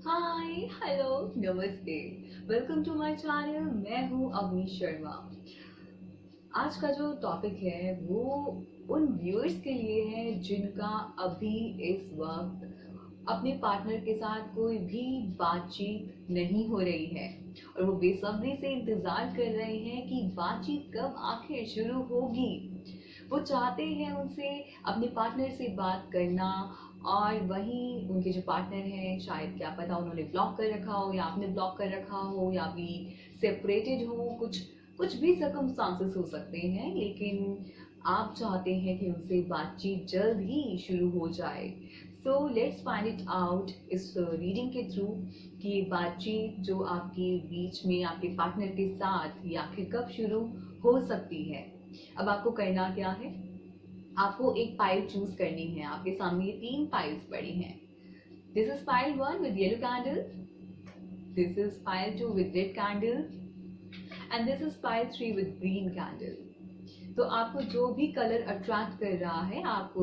हाय hello नमस्ते। Welcome to my channel. मैं हूँ अवनी शर्मा। आज का जो टॉपिक है वो उन व्यूअर्स के लिए है जिनका अभी इस वक्त अपने पार्टनर के साथ कोई भी बातचीत नहीं हो रही है और वो बेसब्री से इंतजार कर रहे हैं कि बातचीत कब आखिर शुरू होगी। वो चाहते हैं उनसे अपने पार्टनर से बात करना, और वहीं उनके जो पार्टनर हैं शायद क्या पता उन्होंने ब्लॉक कर रखा हो या आपने ब्लॉक कर रखा हो या भी सेपरेटेड हो, कुछ कुछ भी सर्कमस्टांसेस हो सकते हैं, लेकिन आप चाहते हैं कि उनसे बातचीत जल्द ही शुरू हो जाए। So let's find it out इस रीडिंग के थ्रू कि ये बातचीत जो आपके बीच में आपके पार्टनर के साथ ये आखिर कब शुरू हो सकती है। अब आपको करना क्या है, आपको एक पाइल चूज करनी है। आपके सामने ये 3 पाइल्स पड़ी हैं। This is pile 1 with yellow candle, this is pile 2 with red candle and this is pile 3 with green candle. तो आपको जो भी कलर अट्रैक्ट कर रहा है आप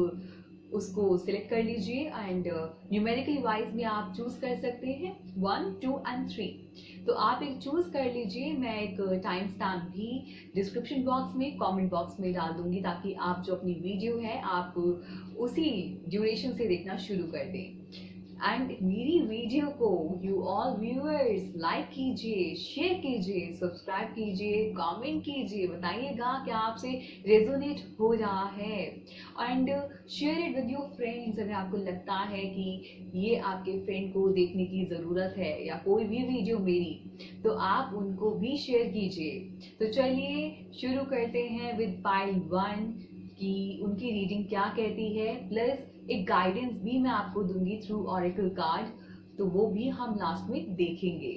उसको सिलेक्ट कर लीजिए एंड न्यूमेरिकली वाइज भी आप चूज कर सकते हैं 1, 2 एंड 3। तो आप एक चूज कर लीजिए। मैं एक टाइम स्टैम्प भी डिस्क्रिप्शन बॉक्स में कमेंट बॉक्स में डाल दूंगी ताकि आप जो अपनी वीडियो है आप उसी ड्यूरेशन से देखना शुरू कर दें। एंड मेरी वीडियो को यू ऑल व्यूअर्स लाइक कीजिए, शेयर कीजिए, सब्सक्राइब कीजिए, कमेंट कीजिए, बताइएगा क्या आपसे रेजोनेट हो रहा है and share it with your friends. अगर आपको लगता है कि ये आपके फ्रेंड को देखने की ज़रूरत है या कोई भी वीडियो मेरी, तो आप उनको भी शेयर कीजिए। तो चलिए शुरू करते हैं विद पाइल 1 कि उनकी रीडिंग क्या कहती है, प्लस एक गाइडेंस भी मैं आपको दूंगी थ्रू ऑरेकल कार्ड, तो वो भी हम लास्ट में देखेंगे।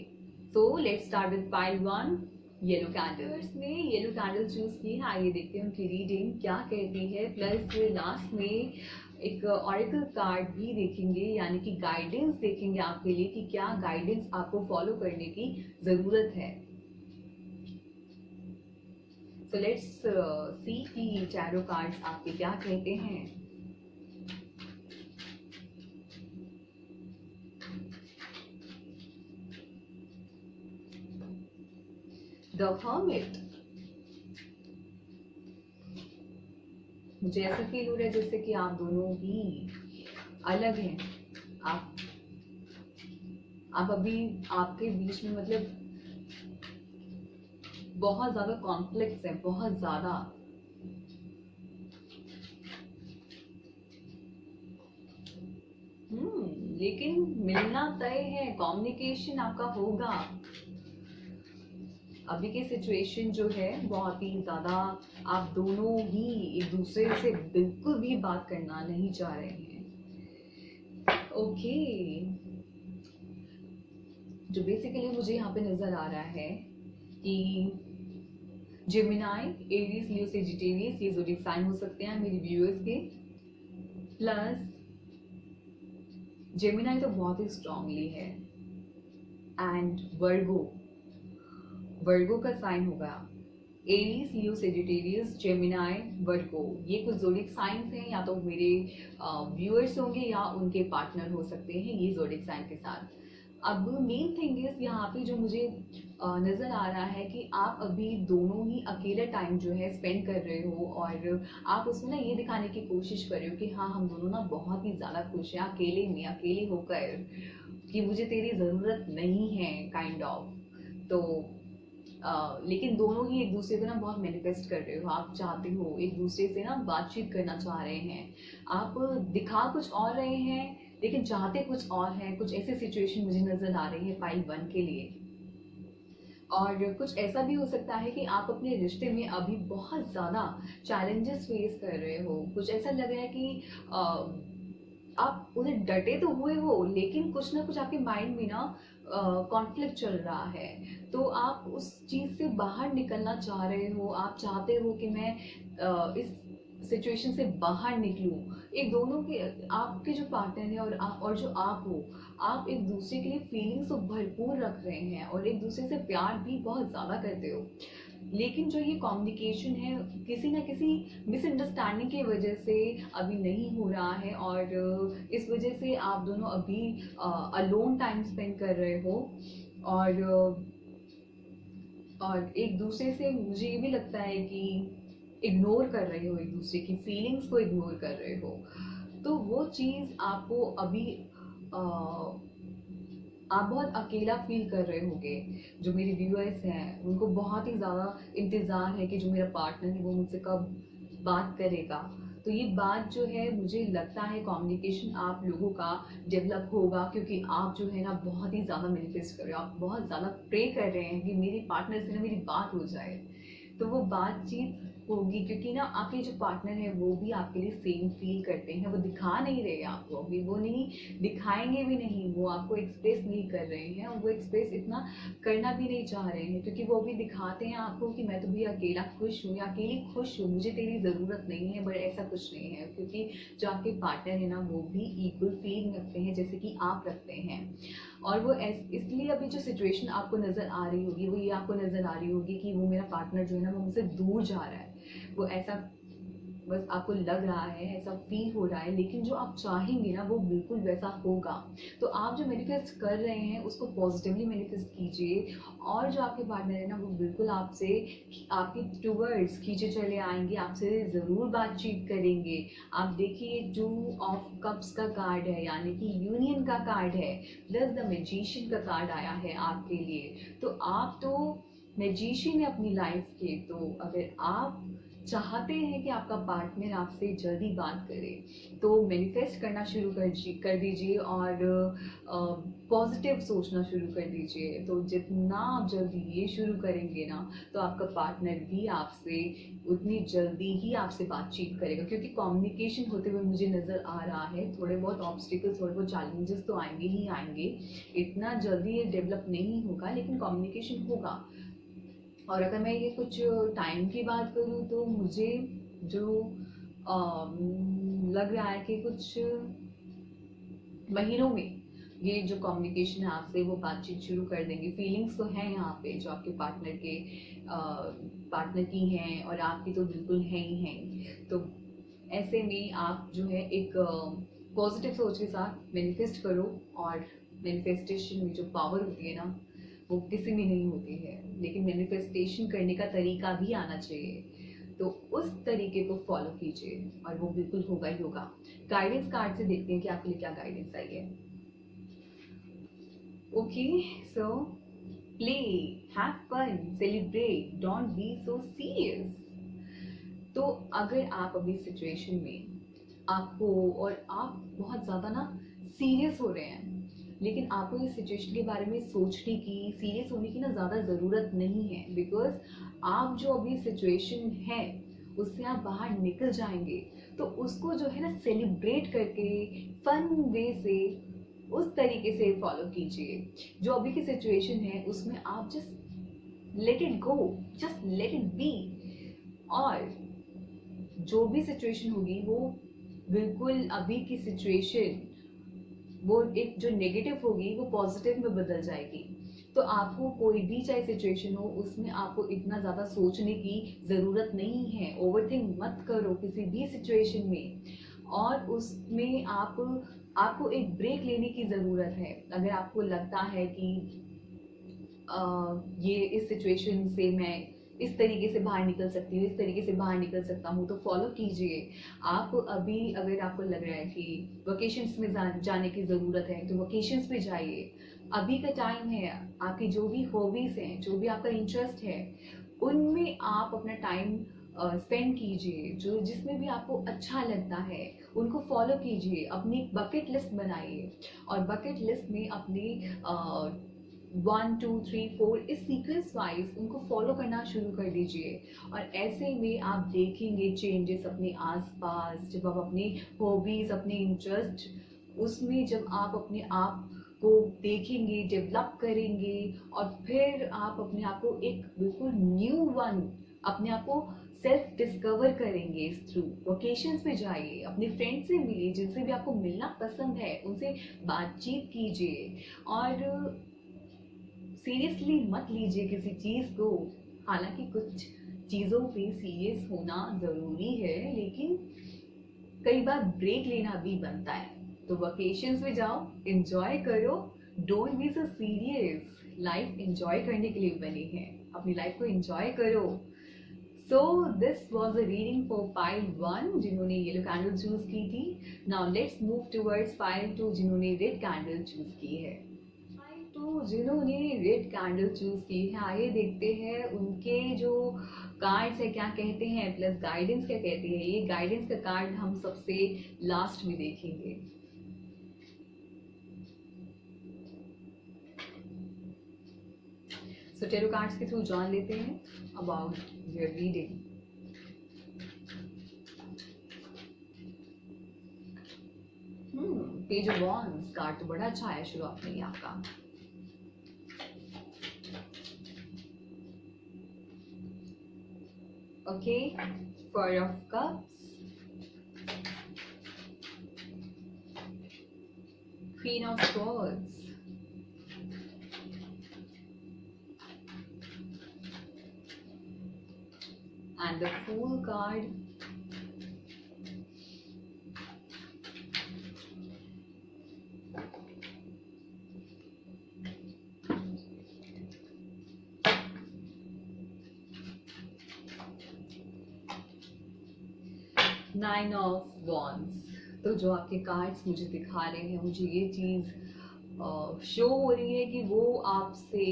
So let's start with pile 1 yellow candles ने येलो कैंडल चूज की है। आइए देखते हैं उनकी रीडिंग क्या कहती है, प्लस लास्ट में एक ऑरेकल कार्ड भी देखेंगे, यानी कि गाइडेंस देखेंगे आपके लिए कि क्या गाइडेंस आपको फॉलो करने की जरूरत है। सो लेट्स सी कि टैरो कार्ड्स आपके क्या कहते हैं। The hermit. मुझे ऐसा फील हो रहा है जैसे कि आप दोनों ही अलग हैं। आप आप अभी आपके बीच में मतलब बहुत ज्यादा कॉन्फ्लिक्ट्स है, बहुत ज्यादा। लेकिन मिलना तय है, कम्युनिकेशन आपका होगा। अभी की सिचुएशन जो है बहुत ही ज्यादा, आप दोनों ही एक दूसरे से बिल्कुल भी बात करना नहीं चाह रहे हैं। ओके, जो बेसिकली मुझे यहाँ पे नजर आ रहा है कि जेमिनाई, एरीज, लियो, सेजिटेरियस ये ज़ोडिएक साइन हो सकते हैं मेरे व्यूअर्स के। प्लस जेमिनाई तो बहुत ही स्ट्रांगली है एंड वर्गो, वर्गो का साइन होगा। एरीज, लियो, सेजिटेरियस, जेमिनाई, वर्गो ये कुछ ज़ोडिएक साइंस हैं, या तो मेरे व्यूअर्स होंगे या उनके पार्टनर हो सकते हैं ये ज़ोडिएक साइन के साथ। अब मेन थिंग इज यहाँ पे जो मुझे नजर आ रहा है कि आप अभी दोनों ही अकेले टाइम जो है स्पेंड कर रहे हो और आप उसमें ना ये दिखाने की कोशिश कर रहे हो कि हाँ हम दोनों ना बहुत ही ज्यादा खुश हैं अकेले में, अकेले होकर, कि मुझे तेरी जरूरत नहीं है काइंड ऑफ। तो लेकिन दोनों ही एक दूसरे को ना बहुत मैनिफेस्ट कर रहे हो, आप चाहते हो एक दूसरे से ना बातचीत करना चाह रहे हैं। आप दिखा कुछ और रहे हैं लेकिन चाहते कुछ और है। कुछ ऐसी सिचुएशन मुझे नजर आ रही है पाइल 1 के लिए। और कुछ ऐसा भी हो सकता है कि आप अपने रिश्ते में अभी बहुत ज़्यादा चैलेंजेस फेस कर रहे हो। कुछ ऐसा लग रहा है कि आप उन्हें डटे तो हुए हो लेकिन कुछ ना कुछ आपके माइंड में ना कॉन्फ्लिक्ट चल रहा है। तो आप उस चीज़ से बाहर निकलना चाह रहे हो। आप चाहते हो कि मैं इस सिचुएशन से बाहर निकलूं। एक दोनों के, आपके जो पार्टनर है और जो आप हो, आप एक दूसरे के लिए फीलिंग्स तो भरपूर रख रहे हैं और एक दूसरे से प्यार भी बहुत ज़्यादा करते हो। लेकिन जो ये कम्युनिकेशन है किसी ना किसी मिसअंडरस्टैंडिंग की वजह से अभी नहीं हो रहा है, और इस वजह से आप दोनों अभी अलोन टाइम स्पेंड कर रहे हो, और एक दूसरे से मुझे ये भी लगता है कि इग्नोर कर रहे हो, एक दूसरे की फीलिंग्स को इग्नोर कर रहे हो। तो वो चीज़ आपको अभी आप बहुत अकेला फील कर रहे होगे। जो मेरे व्यूअर्स हैं उनको बहुत ही ज़्यादा इंतज़ार है कि जो मेरा पार्टनर है वो मुझसे कब बात करेगा। तो ये बात जो है मुझे लगता है कम्युनिकेशन आप लोगों का डेवलप होगा, क्योंकि आप जो है ना बहुत ही ज़्यादा मैनिफेस्ट कर रहे हो, आप बहुत ज़्यादा प्रे कर रहे हैं कि मेरे पार्टनर से ना मेरी बात हो जाए। तो वो बातचीत होगी, क्योंकि ना आपके जो पार्टनर है वो भी आपके लिए सेम फील करते हैं। वो दिखा नहीं रहे आपको अभी, वो नहीं दिखाएंगे भी नहीं, वो आपको एक्सप्रेस नहीं कर रहे हैं, और वो एक्सप्रेस इतना करना भी नहीं चाह रहे हैं, क्योंकि वो भी दिखाते हैं आपको कि मैं तो भी अकेला खुश हूँ या अकेली खुश हूँ, मुझे तेरी ज़रूरत नहीं है। बट ऐसा कुछ नहीं है, क्योंकि जो आपके पार्टनर है ना वो भी इक्वल फीलिंग रखते हैं जैसे कि आप रखते हैं। और वो इसलिए अभी जो सिचुएशन आपको नज़र आ रही होगी वो ये आपको नज़र आ रही होगी कि वो मेरा पार्टनर जो है ना वो मुझसे दूर जा रहा है, वो ऐसा बस आपको लग रहा है, ऐसा फील हो रहा है। लेकिन जो आप चाहेंगे ना वो बिल्कुल वैसा होगा। तो आप जो मैनिफेस्ट कर रहे हैं उसको पॉजिटिवली मैनिफेस्ट कीजिए, और जो आपके पार्टनर है ना वो बिल्कुल आपसे आपके टूवर्ड्स खींचे चले आएंगे, आपसे ज़रूर बातचीत करेंगे। आप देखिए 2 ऑफ कप्स का कार्ड है, यानी कि यूनियन का कार्ड है, प्लस द मैजिशियन का कार्ड आया है आपके लिए। तो आप तो मैजिशियन है अपनी लाइफ के। तो अगर आप चाहते हैं कि आपका पार्टनर आपसे जल्दी बात करे तो मैनिफेस्ट करना शुरू कर दीजिए, और पॉजिटिव सोचना शुरू कर दीजिए। तो जितना आप जल्दी ये शुरू करेंगे ना तो आपका पार्टनर भी आपसे उतनी जल्दी ही आपसे बातचीत करेगा, क्योंकि कम्युनिकेशन होते हुए मुझे नज़र आ रहा है थोड़े बहुत ऑब्स्टिकल्स, थोड़े बहुत चैलेंजेस तो आएंगे ही आएंगे। इतना जल्दी ये डेवलप नहीं होगा, लेकिन कम्युनिकेशन होगा। और अगर मैं ये कुछ टाइम की बात करूँ तो मुझे जो लग रहा है कि कुछ महीनों में ये जो कम्युनिकेशन है आपसे वो बातचीत शुरू कर देंगे। फीलिंग्स तो हैं यहाँ पे जो आपके पार्टनर की हैं और आपकी तो बिल्कुल है ही हैं। तो ऐसे में आप जो है एक पॉजिटिव सोच के साथ मैनिफेस्ट करो, और मैनिफेस्टेशन में जो पावर होती है ना वो किसी में नहीं होती है, लेकिन मैनिफेस्टेशन करने का तरीका भी आना चाहिए। तो उस तरीके को फॉलो कीजिए और वो बिल्कुल होगा ही होगा। गाइडेंस कार्ड से देखते हैं कि आपके लिए क्या गाइडेंस आई है। Okay, so play, have fun, celebrate, don't be so serious. तो अगर आप अभी सिचुएशन में आपको और आप बहुत ज़्यादा ना सीरियस हो रहे हैं, लेकिन आपको इस सिचुएशन के बारे में सोचने की, सीरियस होने की ना ज़्यादा ज़रूरत नहीं है, बिकॉज आप जो अभी सिचुएशन है उससे आप बाहर निकल जाएंगे। तो उसको जो है ना सेलिब्रेट करके फन वे से उस तरीके से फॉलो कीजिए। जो अभी की सिचुएशन है उसमें आप just let it go, just let it be. और जो भी सिचुएशन होगी वो बिल्कुल अभी की सिचुएशन वो एक जो नेगेटिव होगी वो पॉजिटिव में बदल जाएगी। तो आपको कोई भी चाहे सिचुएशन हो उसमें आपको इतना ज़्यादा सोचने की ज़रूरत नहीं है। ओवरथिंक मत करो किसी भी सिचुएशन में, और उसमें आपको एक ब्रेक लेने की ज़रूरत है। अगर आपको लगता है कि ये इस सिचुएशन से मैं इस तरीके से बाहर निकल सकती हूँ, इस तरीके से बाहर निकल सकता हूँ, तो फॉलो कीजिए। आप अभी अगर आपको लग रहा है कि वकेशंस में जाने की ज़रूरत है तो वकेशंस पे जाइए। अभी का टाइम है, आपकी जो भी हॉबीज़ हैं, जो भी आपका इंटरेस्ट है उनमें आप अपना टाइम स्पेंड कीजिए। जो जिसमें भी आपको अच्छा लगता है उनको फॉलो कीजिए। अपनी बकेट लिस्ट बनाइए, और बकेट लिस्ट में अपनी 1 2 3 4 इस सीक्वेंस वाइज उनको फॉलो करना शुरू कर दीजिए। और ऐसे में आप देखेंगे चेंजेस अपने आसपास। जब आप अपनी हॉबीज, अपने इंटरेस्ट उसमें जब आप अपने आप को देखेंगे, डेवलप करेंगे, और फिर आप अपने आप को एक बिल्कुल न्यू वन, अपने आप को सेल्फ डिस्कवर करेंगे इस थ्रू। वोकेशंस पे जाइए, अपने फ्रेंड से मिलिए, जिनसे भी आपको मिलना पसंद है उनसे बातचीत कीजिए। और सीरियसली मत लीजिए किसी चीज़ को, हालांकि कुछ चीज़ों पे सीरियस होना ज़रूरी है, लेकिन कई बार ब्रेक लेना भी बनता है। तो वकेशंस में जाओ, एंजॉय करो, don't be so serious. Life enjoy करने के लिए बनी है, अपनी लाइफ को एंजॉय करो। So this was a reading for pile 1 जिन्होंने येलो कैंडल चूज की थी। Now let's move towards pile 2 जिन्होंने रेड कैंडल चूज की है। पाइल 2 जिन्होंने रेड कैंडल चूज की है, आइए देखते हैं उनके जो कार्ड्स है क्या कहते हैं, प्लस गाइडेंस क्या कहती है। ये गाइडेंस का कार्ड हम सबसे लास्ट में देखेंगे। सो टेरो कार्ड्स के थ्रू जान लेते हैं about your reading. Page of wands card तो बड़ा अच्छा है शुरुआत में ही आपका। Okay, four of cups, queen of swords, and the Fool card. Nine of Wands. तो जो आपके कार्ड्स मुझे दिखा रहे हैं, मुझे ये चीज़ शो हो रही है कि वो आपसे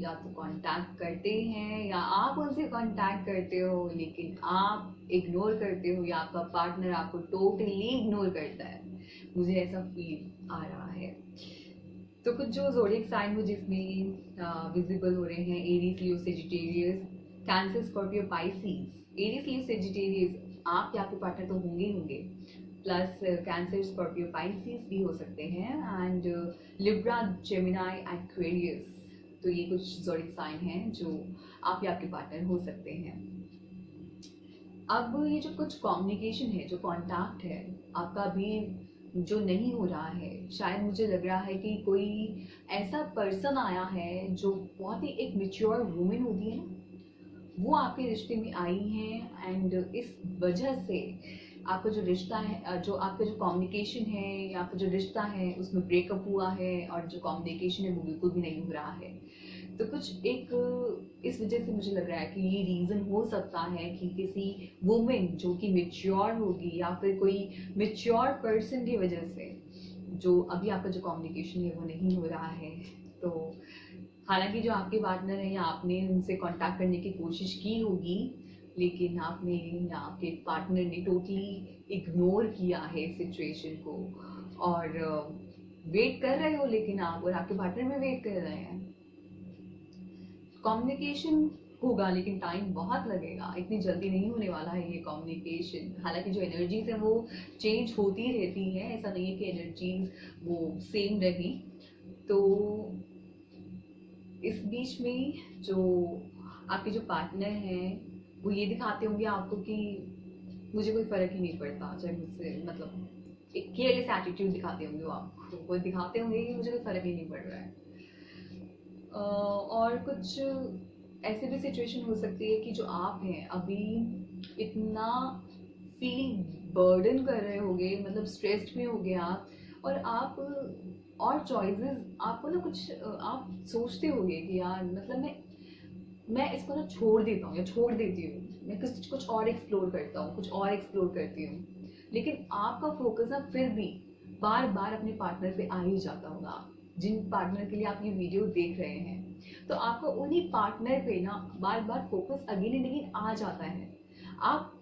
या तो कांटेक्ट करते हैं या आप उनसे कांटेक्ट करते हो, लेकिन आप इग्नोर करते हो या आपका पार्टनर आपको टोटली इग्नोर करता है। मुझे ऐसा फील आ रहा है। तो कुछ जो ज़ोडिएक साइन मुझे इसमें विजिबल हो रहे हैं, Aries, Leo, Sagittarius, Cancer, Scorpio, Pisces. Aries, Leo, Sagittarius आप या आपके पार्टनर तो होंगे होंगे, प्लस कैंसर, स्कॉर्पियो, पाइसिस भी हो सकते हैं, एंड लिब्रा, जेमिनाई, एक्वेरियस। तो ये कुछ ज़ोडिएक साइन हैं जो आप या आपके पार्टनर हो सकते हैं। अब ये जो कुछ कम्युनिकेशन है, जो कॉन्टैक्ट है आपका भी जो नहीं हो रहा है, शायद मुझे लग रहा है कि कोई ऐसा पर्सन आया है जो बहुत ही एक मेच्योर वुमेन होती है ना, वो आपके रिश्ते में आई हैं, एंड इस वजह से आपका जो रिश्ता है, जो आपका जो कम्युनिकेशन है या आपका जो रिश्ता है उसमें ब्रेकअप हुआ है, और जो कम्युनिकेशन है वो बिल्कुल भी नहीं हो रहा है। तो कुछ एक इस वजह से मुझे लग रहा है कि ये रीज़न हो सकता है कि किसी वुमेन जो कि मेच्योर होगी या फिर कोई मेच्योर पर्सन की वजह से जो अभी आपका जो कम्युनिकेशन है वो नहीं हो रहा है। तो हालांकि जो आपके पार्टनर है या आपने उनसे कांटेक्ट करने की कोशिश की होगी, लेकिन आपने या आपके पार्टनर ने टोटली इग्नोर किया है सिचुएशन को, और वेट कर रहे हो, लेकिन आप और आपके पार्टनर भी वेट कर रहे हैं। कम्युनिकेशन होगा लेकिन टाइम बहुत लगेगा, इतनी जल्दी नहीं होने वाला है ये कम्युनिकेशन। हालांकि जो एनर्जीज है वो चेंज होती रहती है, ऐसा नहीं है कि एनर्जीज वो सेम रही। तो इस बीच में जो आपके जो पार्टनर हैं वो ये दिखाते होंगे आपको कि मुझे कोई फर्क ही नहीं पड़ता, चाहे मुझसे, मतलब एक केयरलेस एटीट्यूड दिखाते होंगे वो आपको, वो दिखाते होंगे कि मुझे कोई फर्क ही नहीं पड़ रहा है। और कुछ ऐसे भी सिचुएशन हो सकती है कि जो आप हैं अभी इतना फील बर्डन कर रहे होगे, मतलब स्ट्रेस्ड में होगे आप, और आप और चॉइसेस आपको ना कुछ आप सोचते होगे कि यार मतलब मैं इसको ना छोड़ देता हूँ या छोड़ देती हूँ, मैं कुछ और एक्सप्लोर करता हूँ, कुछ और एक्सप्लोर करती हूँ, लेकिन आपका फोकस ना फिर भी बार बार अपने पार्टनर पे आ ही जाता होगा। जिन पार्टनर के लिए आप ये वीडियो देख रहे हैं, तो आपको उन्हीं पार्टनर पे ना बार बार फोकस अगेन एंड अगेन आ जाता है। आप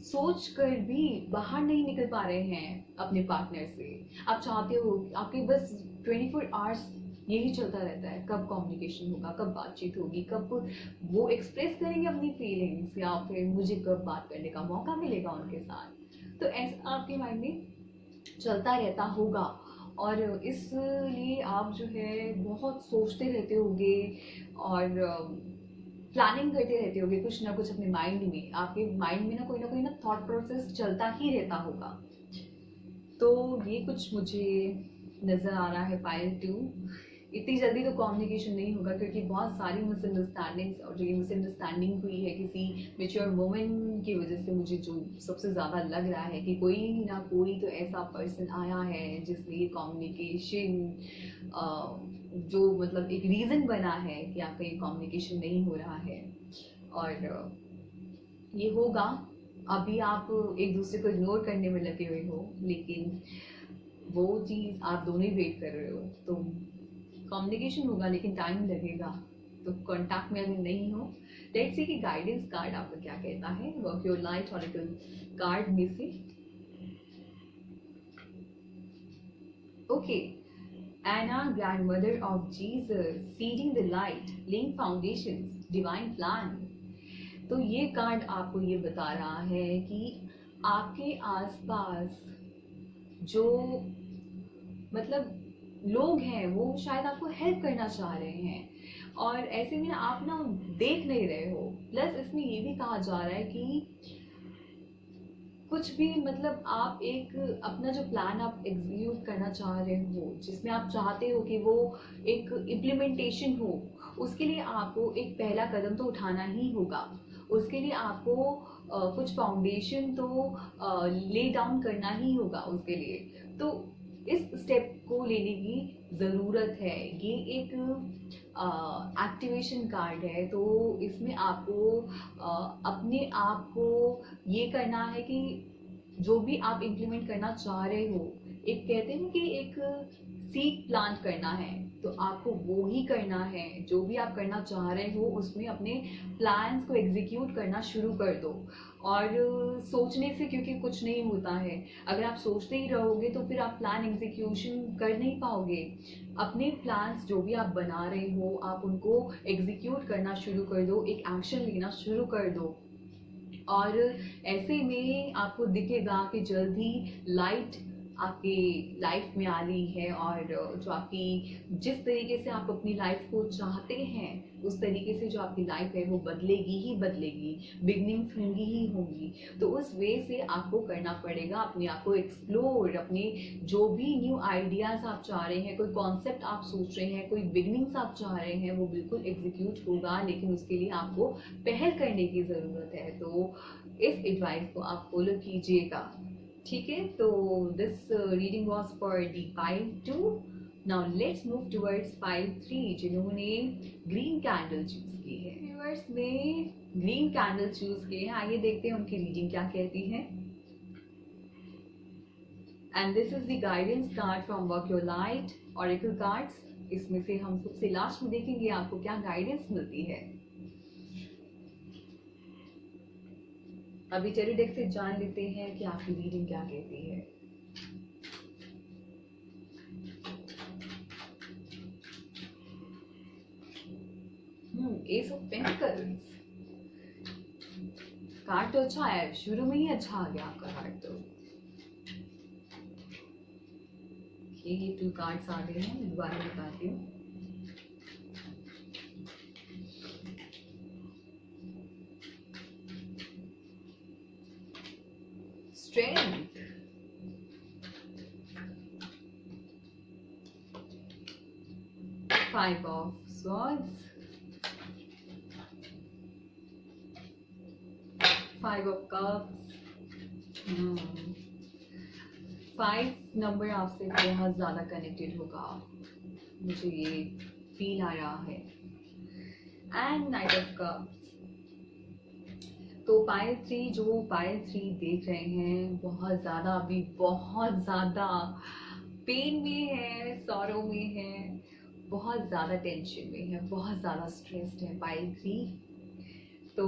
सोच कर भी बाहर नहीं निकल पा रहे हैं अपने पार्टनर से। आप चाहते हो, आपके बस 24 आवर्स यही चलता रहता है, कब कम्युनिकेशन होगा, कब बातचीत होगी, कब वो एक्सप्रेस करेंगे अपनी फीलिंग्स, या फिर मुझे कब बात करने का मौका मिलेगा उनके साथ। तो ऐसा आपके माइंड में चलता रहता होगा, और इसलिए आप जो है बहुत सोचते रहते होगे और प्लानिंग करते रहते होगे कुछ ना कुछ अपने माइंड में। आपके माइंड में ना कोई ना थॉट प्रोसेस चलता ही रहता होगा। तो ये कुछ मुझे नज़र आ रहा है पायल 2। इतनी जल्दी तो कम्युनिकेशन नहीं होगा, क्योंकि बहुत सारी मिसअंडरस्टैंडिंग्स, और जो ये मिसअंडरस्टैंडिंग हुई है किसी मेच्योर वुमन की वजह से, मुझे जो सबसे ज़्यादा लग रहा है कि कोई ना कोई तो ऐसा पर्सन आया है जिसने ये कम्युनिकेशन जो मतलब एक रीज़न बना है कि आपका ये कम्युनिकेशन नहीं हो रहा है। और ये होगा, अभी आप एक दूसरे को इग्नोर करने में लगे हुए हो, लेकिन वो चीज़ आप दोनों ही वेट कर रहे हो, तो कम्युनिकेशन होगा लेकिन टाइम लगेगा। तो कांटेक्ट में अगर नहीं हो, लेट्स सी कि गाइडेंस कार्ड आपका क्या कहता है work your light oracle card में से। Okay, Anna grandmother of Jesus, seeding the light, laying foundations, divine plan. तो ये कार्ड आपको ये बता रहा है कि आपके आसपास जो मतलब लोग हैं वो शायद आपको हेल्प करना चाह रहे हैं, और ऐसे में आप ना देख नहीं रहे हो। प्लस इसमें ये भी कहा जा रहा है कि कुछ भी मतलब आप एक अपना जो प्लान आप एग्जीक्यूट करना चाह रहे हो, जिसमें आप चाहते हो कि वो एक इम्प्लीमेंटेशन हो, उसके लिए आपको एक पहला कदम तो उठाना ही होगा। उसके लिए आपको कुछ फाउंडेशन तो ले डाउन करना ही होगा उसके लिए। तो इस स्टेप को लेने की ज़रूरत है। ये एक एक्टिवेशन कार्ड है, तो इसमें आपको अपने आप को ये करना है कि जो भी आप इम्प्लीमेंट करना चाह रहे हो, एक कहते हैं कि एक सीड प्लांट करना है, तो आपको वो ही करना है। जो भी आप करना चाह रहे हो उसमें अपने प्लान्स को एग्जीक्यूट करना शुरू कर दो। और सोचने से क्योंकि कुछ नहीं होता है, अगर आप सोचते ही रहोगे तो फिर आप प्लान एग्जीक्यूशन कर नहीं पाओगे। अपने प्लान्स जो भी आप बना रहे हो, आप उनको एग्जीक्यूट करना शुरू कर दो, एक एक्शन लेना शुरू कर दो। और ऐसे में आपको दिखेगा कि जल्द ही लाइट आपकी लाइफ में आ रही है, और जो आपकी जिस तरीके से आप अपनी लाइफ को चाहते हैं उस तरीके से जो आपकी लाइफ है वो बदलेगी ही बदलेगी, बिगनिंग्स होंगी ही होंगी। तो उस वे से आपको करना पड़ेगा अपने आप को एक्सप्लोर, अपने जो भी न्यू आइडियाज आप चाह रहे हैं, कोई कॉन्सेप्ट आप सोच रहे हैं, कोई बिगनिंग्स आप चाह रहे हैं, वो बिल्कुल एग्जीक्यूट होगा, लेकिन उसके लिए आपको पहल करने की ज़रूरत है। तो इस एडवाइस को आप फॉलो कीजिएगा, ठीक है। तो this reading was for the pile 2। Now let's move towards pile 3, जिन्होंने ग्रीन कैंडल चूज की है। व्यूअर्स ने ग्रीन कैंडल चूज की है, आइए देखते हैं उनकी रीडिंग क्या कहती है। And this is the guidance card from work your light oracle cards. इसमें से हम सबसे लास्ट में देखेंगे आपको क्या गाइडेंस मिलती है। अभी टेरी डेक से जान लेते हैं कि आपकी रीडिंग क्या कहती है। एस ऑफ पेंटिकल्स कार्ड तो अच्छा है, शुरू में ही अच्छा आ गया आपका कार्ड। तो ये 2 कार्ड्स आ गए हैं, मैं दोबारा बताती हूँ। Strength, five of swords, five of cups. 5 number आपसे बहुत ज़्यादा कनेक्टेड होगा, मुझे ये फील आ रहा है। And night of cups. तो पाइल 3, जो पाइल 3 देख रहे हैं, बहुत ज़्यादा अभी बहुत ज़्यादा पेन में है, सॉरो में है, बहुत ज़्यादा टेंशन में है, बहुत ज़्यादा स्ट्रेस्ड है पाइल 3। तो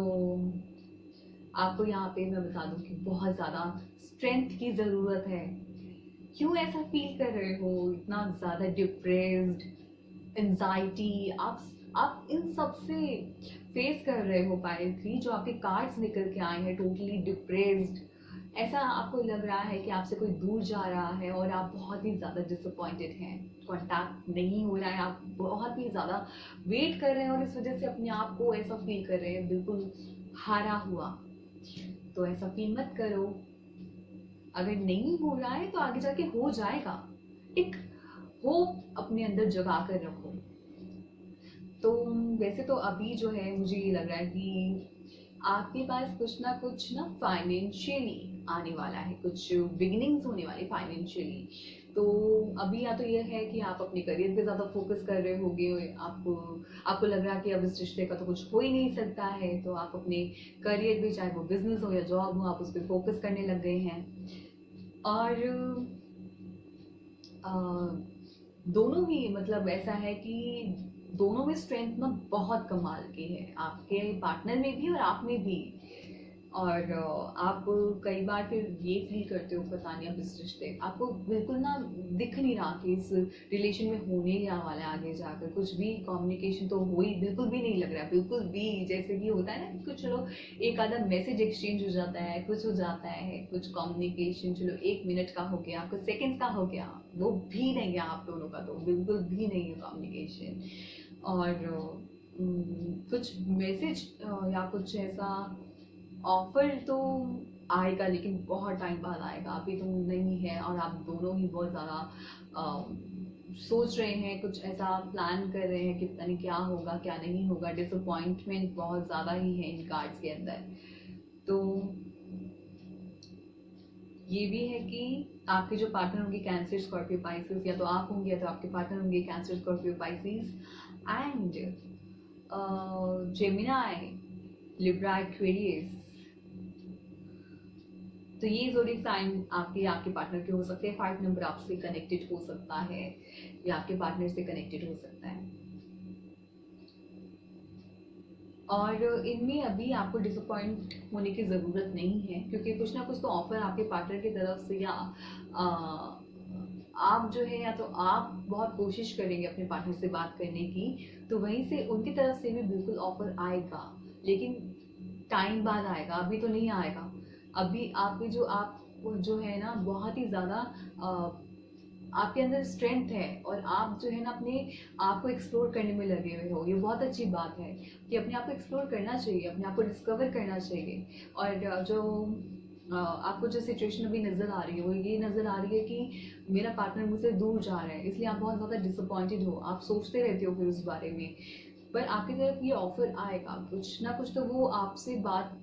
आपको यहाँ पे मैं बता दूं कि बहुत ज़्यादा स्ट्रेंथ की ज़रूरत है। क्यों ऐसा फील कर रहे हो, इतना ज़्यादा डिप्रेस्ड, एंजाइटी, आप इन सब से फेस कर रहे हो पाइल 3। जो आपके कार्ड्स निकल के आए हैं, टोटली डिप्रेस्ड, ऐसा आपको लग रहा है कि आपसे कोई दूर जा रहा है और आप बहुत ही ज़्यादा डिसअपॉइंटेड हैं, कॉन्टैक्ट नहीं हो रहा है, आप बहुत ही ज़्यादा वेट कर रहे हैं और इस वजह से अपने आप को ऐसा फील कर रहे हैं बिल्कुल हारा हुआ। तो ऐसा फील मत करो, अगर नहीं हो रहा है तो आगे जाके हो जाएगा। एक होप अपने अंदर जगा कर रखो, तो वैसे तो अभी जो है मुझे ये लग रहा है कि आपके पास कुछ ना कुछ ना फाइनेंशियली आने वाला है, कुछ बिगिनिंग्स होने वाली फाइनेंशियली। तो अभी या तो ये है कि आप अपने करियर पे ज़्यादा फोकस कर रहे होगे, आपको आपको लग रहा है कि अब इस रिश्ते का तो कुछ हो ही नहीं सकता है, तो आप अपने करियर पे, चाहे वो बिजनेस हो या जॉब हो, आप उस पर फोकस करने लग गए हैं। और अ, दोनों ही मतलब ऐसा है कि दोनों में स्ट्रेंथ ना बहुत कमाल की है, आपके पार्टनर में भी और आप में भी। और आप कई बार फिर ये फील करते हो, पता नहीं अब इस रिश्ते आपको बिल्कुल ना दिख नहीं रहा कि इस रिलेशन में होने क्या वाला है आगे जाकर, कुछ भी कम्युनिकेशन तो हो ही बिल्कुल भी नहीं लग रहा है, बिल्कुल भी। जैसे कि होता है ना कि कुछ चलो एक आधा मैसेज एक्सचेंज हो जाता है, कुछ हो जाता है, कुछ कम्युनिकेशन चलो 1 मिनट का हो गया, कुछ सेकेंड्स का हो गया, वो भी नहीं है आप दोनों का, तो बिल्कुल भी नहीं है कम्युनिकेशन। और कुछ मैसेज या कुछ ऐसा ऑफर तो आएगा, लेकिन बहुत टाइम बाद आएगा, अभी तो नहीं है। और आप दोनों ही बहुत ज़्यादा सोच रहे हैं, कुछ ऐसा प्लान कर रहे हैं कि पता नहीं क्या होगा क्या नहीं होगा, डिसअपॉइंटमेंट बहुत ज़्यादा ही है इन कार्ड्स के अंदर। तो ये भी है कि आपके जो पार्टनर होंगे कैंसर, स्कॉर्पियो, पाइसेस, या तो आप होंगे या तो आपके पार्टनर होंगे cancer, Scorpio, Pisces and Gemini, Libra, Aquarius. तो ये जोड़ी साइन आपके आपके पार्टनर के हो सकते हैं। 5 नंबर आपसे कनेक्टेड हो सकता है या आपके पार्टनर से कनेक्टेड हो सकता है। और इनमें अभी आपको डिसअपॉइंट होने की ज़रूरत नहीं है, क्योंकि कुछ ना कुछ तो ऑफर आपके पार्टनर की तरफ से, या आप जो है, या तो आप बहुत कोशिश करेंगे अपने पार्टनर से बात करने की, तो वहीं से उनकी तरफ से भी बिल्कुल ऑफर आएगा, लेकिन टाइम बाद आएगा, अभी तो नहीं आएगा। अभी आपके आप जो है ना बहुत ही ज़्यादा आपके अंदर स्ट्रेंथ है, और आप जो है ना अपने आप को एक्सप्लोर करने में लगे हुए हो। ये बहुत अच्छी बात है कि अपने आप को एक्सप्लोर करना चाहिए, अपने आप को डिस्कवर करना चाहिए। और जो आपको जो सिचुएशन अभी नज़र आ रही है वो ये नज़र आ रही है कि मेरा पार्टनर मुझसे दूर जा रहा है, इसलिए आप बहुत ज़्यादा डिसअपॉइंटेड हो, आप सोचते रहते हो फिर उस बारे में। पर आपकी तरफ ये ऑफर आएगा, कुछ ना कुछ तो वो आपसे बात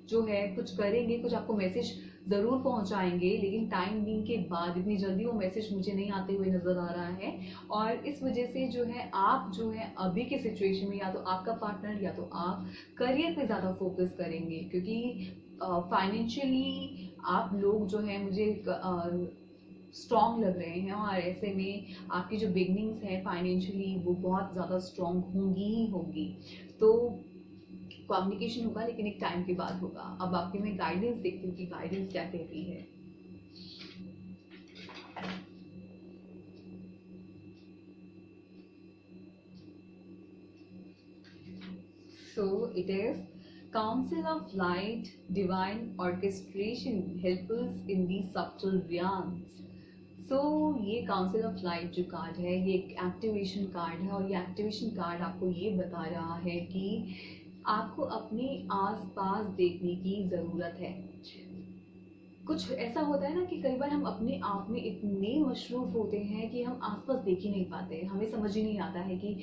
जो है कुछ करेंगे, कुछ आपको मैसेज ज़रूर पहुंचाएंगे, लेकिन टाइम बीइंग के बाद इतनी जल्दी वो मैसेज मुझे नहीं आते हुए नज़र आ रहा है। और इस वजह से जो है आप जो है अभी के सिचुएशन में या तो आपका पार्टनर या तो आप करियर पे ज़्यादा फोकस करेंगे, क्योंकि फाइनेंशियली आप लोग जो है मुझे स्ट्रॉन्ग लग रहे हैं, और ऐसे में आपकी जो बिगनिंग्स हैं फाइनेंशियली वो बहुत ज़्यादा स्ट्रॉन्ग होंगी ही होंगी। तो कम्युनिकेशन होगा, लेकिन एक टाइम के बाद होगा। अब आपके मैं गाइडेंस देखती हूँ कि गाइडेंस क्या कहती है। So it is Council of Light, Divine Orchestration, help us in these subtle realms. So ये काउंसिल ऑफ लाइट जो कार्ड है ये एक एक्टिवेशन कार्ड है, और ये एक्टिवेशन कार्ड आपको ये बता रहा है कि आपको अपने आसपास देखने की ज़रूरत है। कुछ ऐसा होता है ना कि कई बार हम अपने आप में इतने मशरूफ होते हैं कि हम आसपास देख ही नहीं पाते, हमें समझ ही नहीं आता है कि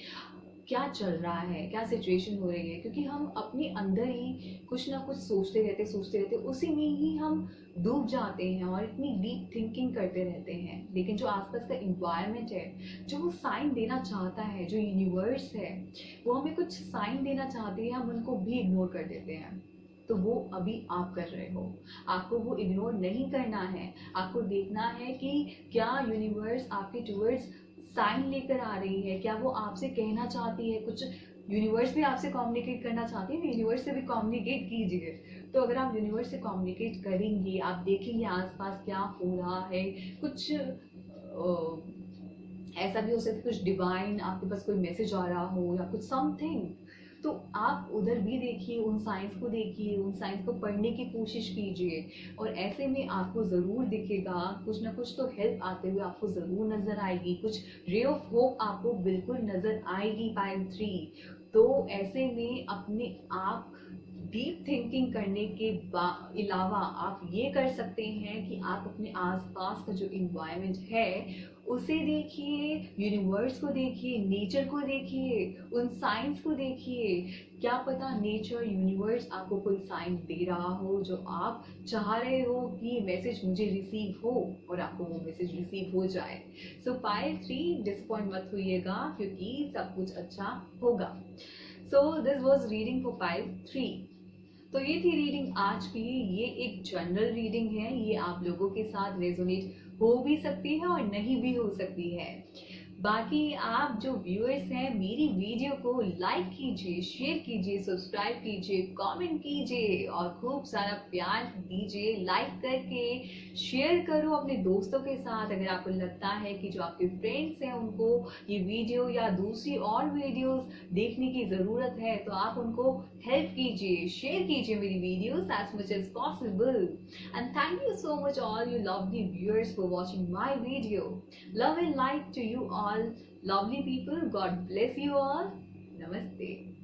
क्या चल रहा है, क्या सिचुएशन हो रही है, क्योंकि हम अपने अंदर ही कुछ ना कुछ सोचते रहते उसी में ही हम डूब जाते हैं और इतनी डीप थिंकिंग करते रहते हैं। लेकिन जो आसपास का इन्वायरमेंट है, जो वो साइन देना चाहता है, जो यूनिवर्स है वो हमें कुछ साइन देना चाहती है, हम उनको भी इग्नोर कर देते हैं। तो वो अभी आप कर रहे हो, आपको वो इग्नोर नहीं करना है। आपको देखना है कि क्या यूनिवर्स आपके टूवर्ड्स साइन लेकर आ रही है, क्या वो आपसे कहना चाहती है कुछ। यूनिवर्स भी आपसे कम्युनिकेट करना चाहती है, यूनिवर्स से भी कम्युनिकेट कीजिए। तो अगर आप यूनिवर्स से कम्युनिकेट करेंगे, आप देखेंगे आसपास क्या हो रहा है, कुछ ऐसा भी हो सकता है कुछ डिवाइन आपके पास कोई मैसेज आ रहा हो या कुछ समथिंग, तो आप उधर भी देखिए, उन साइंस को देखिए, उन साइंस को पढ़ने की कोशिश कीजिए, और ऐसे में आपको ज़रूर दिखेगा, कुछ ना कुछ तो हेल्प आते हुए आपको ज़रूर नज़र आएगी, कुछ रे ऑफ होप आपको बिल्कुल नज़र आएगी पाइल 3। तो ऐसे में अपने आप डीप थिंकिंग करने के अलावा आप ये कर सकते हैं कि आप अपने आसपास का जो इन्वायरमेंट है उसे देखिए, यूनिवर्स को देखिए, नेचर को देखिए, उन साइंस को देखिए। क्या पता नेचर, यूनिवर्स आपको कोई साइन दे रहा हो जो आप चाह रहे हो कि ये मैसेज मुझे रिसीव हो, और आपको वो मैसेज रिसीव हो जाए। सो पाइल 3, डिसअपॉइंट मत होइएगा क्योंकि सब कुछ अच्छा होगा। So this was reading for pile 3। तो ये थी रीडिंग आज की। ये एक जनरल रीडिंग है, ये आप लोगों के साथ रेजोनेट हो भी सकती है और नहीं भी हो सकती है। बाकी आप जो व्यूअर्स हैं, मेरी वीडियो को लाइक कीजिए, शेयर कीजिए, सब्सक्राइब कीजिए, कमेंट कीजिए और खूब सारा प्यार दीजिए। लाइक करके शेयर करो अपने दोस्तों के साथ। अगर आपको लगता है कि जो आपके फ्रेंड्स हैं उनको ये वीडियो या दूसरी और वीडियोस देखने की ज़रूरत है, तो आप उनको हेल्प कीजिए, शेयर कीजिए मेरी videos as much as possible. And thank you so much all you lovely viewers for watching my video. Love and light to you all lovely people. God bless you all. Namaste.